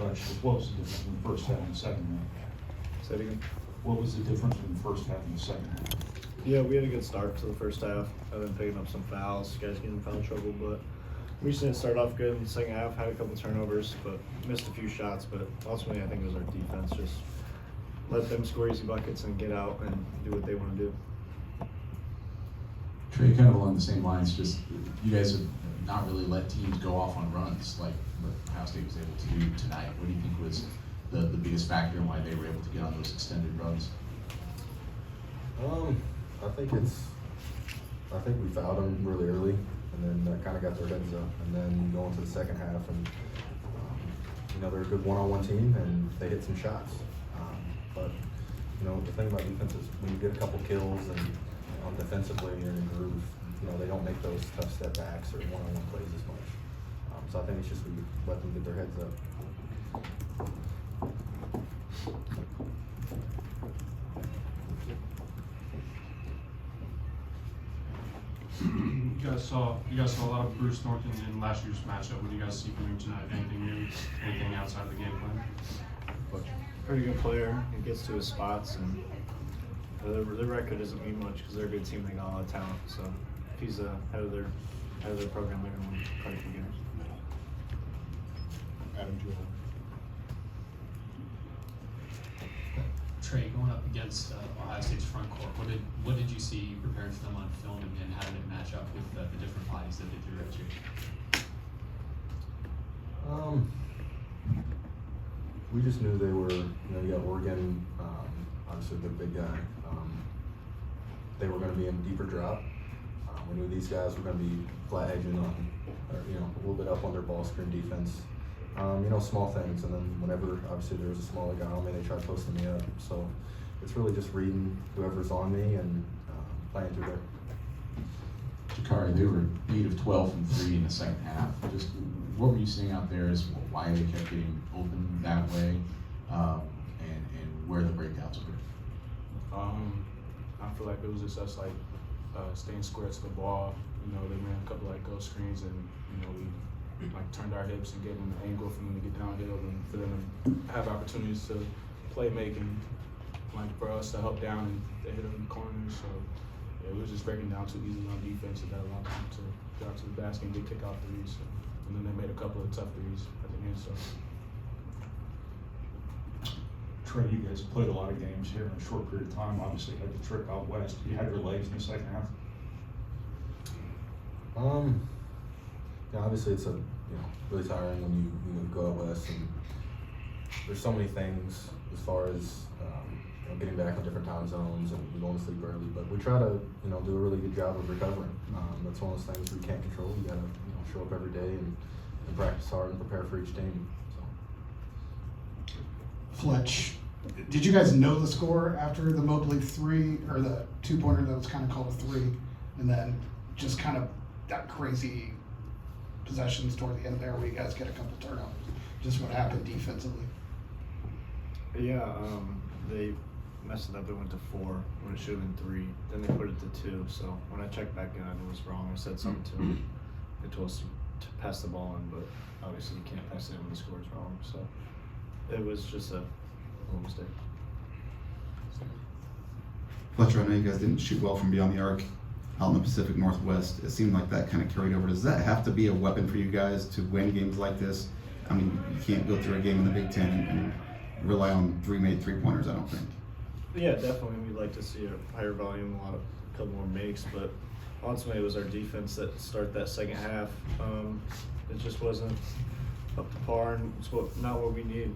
Fletch, what was the difference between the first half and the second half? Say it again. What was the difference between the first half and the second half? Yeah, we had a good start to the first half. I've been picking up some fouls, guys getting in foul trouble, but we just didn't start off good in the second half. Had a couple turnovers, but missed a few shots. But ultimately, I think it was our defense. Just let them score easy buckets and get out and do what they want to do. Trey, kind of along the same lines, just you guys have not really let teams go off on runs like what Ohio State was able to do tonight. What do you think was the biggest factor in why they were able to get on those extended runs? I think we fouled them really early, and then that kind of got their heads up. And then going to the second half, and they're a good one-on-one team, and they hit some shots. But the thing about defense is when you get a couple kills and defensively you're in a groove, they don't make those tough step backs or one-on-one plays as much. So I think it's just we let them get their heads up. You guys saw a lot of Bruce Norton in last year's matchup. What do you guys see from him tonight? Anything new? Anything outside of the game plan? Pretty good player. He gets to his spots, and their record doesn't mean much because they're a good team. They got a lot of talent. So if he's head of their program, they're going to win quite a few games. Adam Jewell. Trey, going up against Ohio State's front court, what did you see preparing for them on film, and how did it match up with the different bodies that they threw at you? We just knew they were, you got Oregon, obviously the big guy. They were going to be in deeper drop. We knew these guys were going to be flat edging on, or, a little bit up on their ball screen defense. Small things, and then whenever obviously there was a smaller guy on me, they tried posting me up. So it's really just reading whoever's on me and playing through there. Gicarri, they were 8 of 12 from 3 in the second half. Just what were you seeing out there as why they kept getting open that way, and where the breakouts were? I feel like it was just us staying square to the ball. They ran a couple ghost screens, and we turned our hips and gave them an angle for them to get downhill and for them to have opportunities to play make and for us to help down and they hit them in the corners. So yeah, we was just breaking down too easily on defense, and that allowed them to get out to the basket and get kick-out threes. And then they made a couple of tough threes at the end. So Trey, you guys played a lot of games here in a short period of time. Obviously had the trip out west. You had your legs in the second half. Obviously it's really tiring when you go out west, and there's so many things as far as getting back on different time zones and going to sleep early. But we try to do a really good job of recovering. That's one of those things we can't control. You got to show up every day and practice hard and prepare for each game. So. Fletch, did you guys know the score after the Mobley 3 or the 2-pointer that was kind of called a 3, and then just kind of that crazy possessions toward the end there where you guys get a couple turnovers? Just what happened defensively? Yeah, they messed it up. It went to 4 when it should have been 3. Then they put it to 2. So when I checked back in, I knew it was wrong. I said something to them. They told us to pass the ball in, but obviously you can't pass it in when the score is wrong. So it was just a little mistake. Fletcher, I know you guys didn't shoot well from beyond the arc out in the Pacific Northwest. It seemed like that kind of carried over. Does that have to be a weapon for you guys to win games like this? I mean, you can't go through a game in the Big Ten and rely on 3 made 3-pointers, I don't think. Yeah, definitely. We'd like to see a higher volume, a couple more makes, but ultimately it was our defense that started that second half. It just wasn't up to par, and it's not what we need.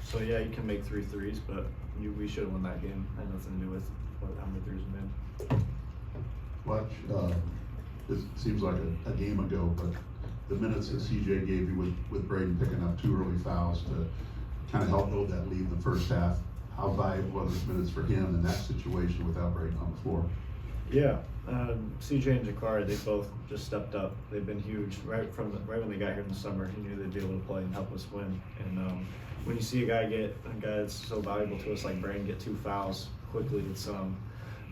So yeah, you can make 3 threes, but we should have won that game. It had nothing to do with how many threes we made. Fletch, it seems like a game ago, but the minutes that CJ gave you with Braden picking up 2 early fouls to kind of help build that lead in the first half, how valuable were those minutes for him in that situation without Braden on the floor? Yeah, CJ and Gicarri, they both just stepped up. They've been huge right when they got here in the summer. He knew they'd be able to play and help us win. And when you see a guy that's so valuable to us like Braden get 2 fouls quickly, it's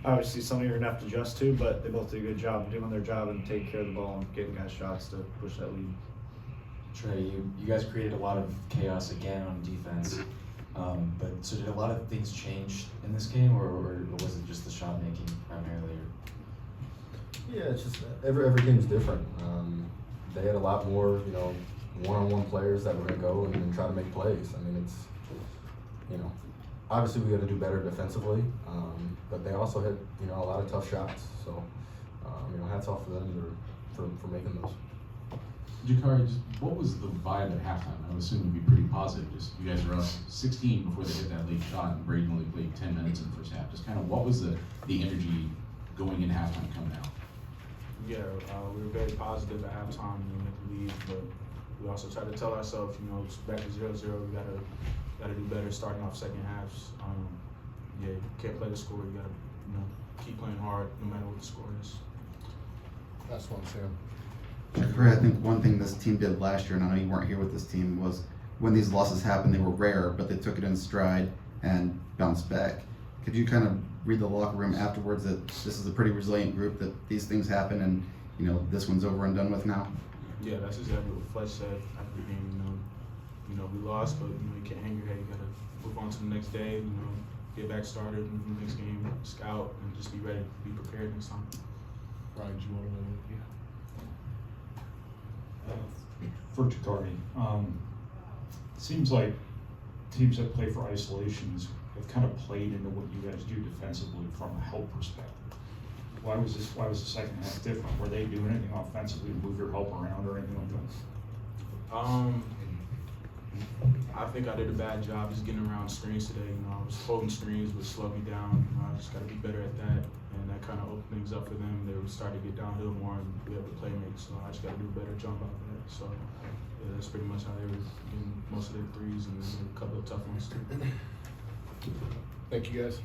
obviously something you're gonna have to adjust to. But they both did a good job of doing their job and taking care of the ball and getting guys shots to push that lead. Trey, you guys created a lot of chaos again on defense. But so did a lot of things change in this game, or was it just the shot making primarily? Yeah, it's just every team's different. They had a lot more, you know, one-on-one players that were gonna go and try to make plays. I mean, it's, you know, obviously we got to do better defensively, but they also had, you know, a lot of tough shots. So, you know, hats off to them for making those. Gicarri, just what was the vibe at halftime? I would assume it would be pretty positive. Just you guys were up 16 before they hit that late shot, and Braden only played 10 minutes in the first half. Just kind of what was the energy going into halftime coming out? Yeah, we were very positive at halftime and we made the lead, but we also tried to tell ourselves, you know, it's back to 0-0. We gotta do better starting off second halves. Yeah, you can't play the score. You gotta, you know, keep playing hard no matter what the score is. That's what I'm saying. Gicarri, I think one thing this team did last year, and I know you weren't here with this team, was when these losses happened, they were rare, but they took it in stride and bounced back. Could you kind of read the locker room afterwards that this is a pretty resilient group, that these things happen and, you know, this one's over and done with now? Yeah, that's exactly what Fletch said after the game. You know, we lost, but you know, you can't hang your head. You gotta move on to the next day. You know, get back started in the next game, scout, and just be ready, be prepared next time. Ryan, do you want to? Yeah. For Gicarri, seems like teams that play for isolations have kind of played into what you guys do defensively from a help perspective. Why was the second half different? Were they doing anything offensively to move your help around or anything like that? I think I did a bad job just getting around screens today. You know, I was holding screens, which slowed me down. You know, I just got to be better at that, and that kind of opened things up for them. They were starting to get downhill more and be able to play make. So I just got to do a better job about that. So yeah, that's pretty much how they were getting most of their threes and then a couple of tough ones too. Thank you, guys.